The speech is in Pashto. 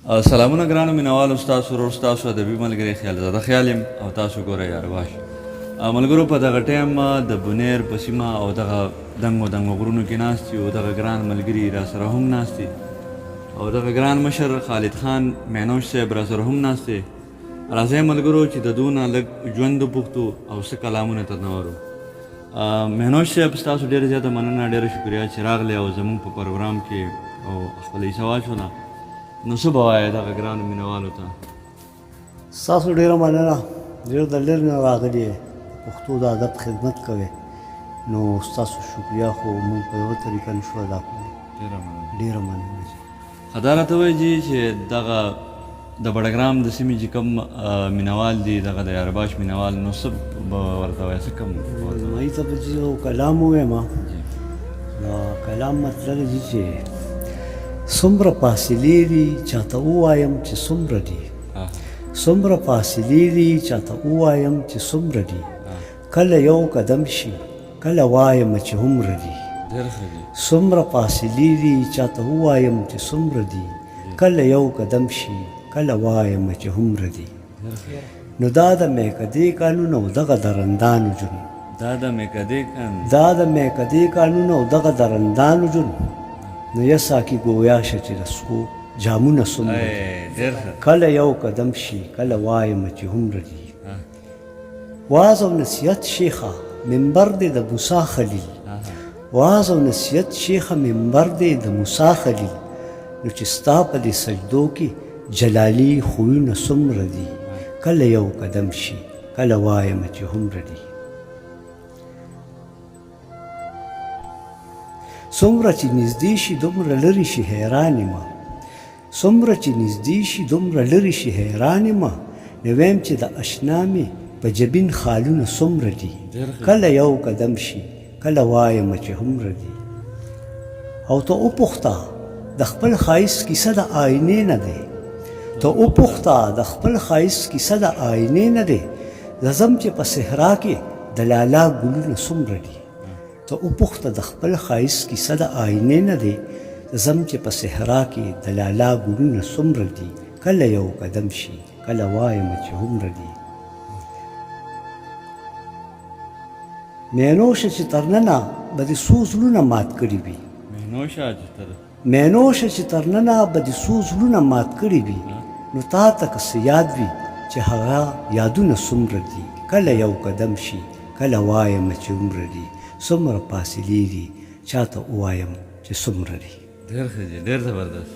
سلامونه ګرانو مینوالو ستاسو ورور ستاسو ادبي ملګری خیالزاده خیال یم او تاسو ګورئ یارباش ملګرو په دغه ټایم د بونیر په سیمه او دغه دنګو دنګو غرونو کې ناست یو دغه ګران ملګري راسره هم ناست دي او دغه ګران مشر خالد خان مینوش صاحب راسره هم ناست دی راځئ ملګرو چې د دونه لږ ژوند وپوښتو او څه کلامونه ترنه اورو مینوش صاحب ستاسو ډېره زیاته مننه ډېره شکریا چې راغلی او زموږ په پروګرام کې او خپله حصه واچوله نو څه به وایې دغه ګرانو مینوالو ته ستاسو ډېره مننه ډېر د لرې نه راغلي یې پښتو د ادب خدمت کوئ نو ستاسو شکریا خو مونږ په یوه طریقه نشو ادا کولی ډېره مننه ښه دا راته وایي جي چې دغه د بډګرام د سیمې چې کوم مینوال دي دغه د یارباش مینوال نو څه به ورته وایې څه کوم زمایي ته به چې یو کلام ووایم نو کلام مطلب دی چې څومره فاصلې دي چاته ووایم چې څومره دي څومره فاصلې دي چاته ووایم چې څومره دي کله یو قدم شي کله وایم چې هومره دي څومره فاصلې دي چاته ووایم چې څومره دي کله یو قدم شي کله وایم چې هومره دي نو دا د میکدې قانون او دغه درندانو جون دا د میکدې قانون او دغه درندانو جون نو یسا کی گویا شه چې رسو جامونه څومره کله یو قدم شي کله وایم چې هومره دي واز او نصیحت شیخه منبر دی د موسی خلیل واز او نصیحت شیخه منبر دی د موسی خلیل نو چې ستا په دې سجدو کې جلالي خویونه څومره دي کله یو قدم شي کله وایم چې هومره دي څومره چې نږدې شي دومره لرې شي حیران یم څومره چې نږدې شي دومره لرې شي حیران یم نو ویم چې د اشنا مې په جبین خالونه څومره دي کله یو قدم شي کله وایم چې هومره دي او ته وپوښته د خپل ښایست کیسه د آینې نه دی ته وپوښته د خپل ښایست کیسه د آینې نه دی زه ځم چې په صحرا کې د لالا ګلونه څومره دي ته وپوښته د خپل ښایست کیسه د آینې نه دی زم چې په صحرا کې د لالا ګلونه څومره دي کله یو قدم شي کله وایم چې هومره دي مینوشه چې تر ننه به دې څو زړونه مات کړي وي مینوشه چې تر ننه به دې څو زړونه مات کړي وي نو تا ته که څه یاد وي چې هغه یادونه څومره دي کله یو قدم شي کله وایم چې هومره دي څومره فاصلې دي چاته ووایم چې څومره دي ډېر ښه دی ډېر زبردست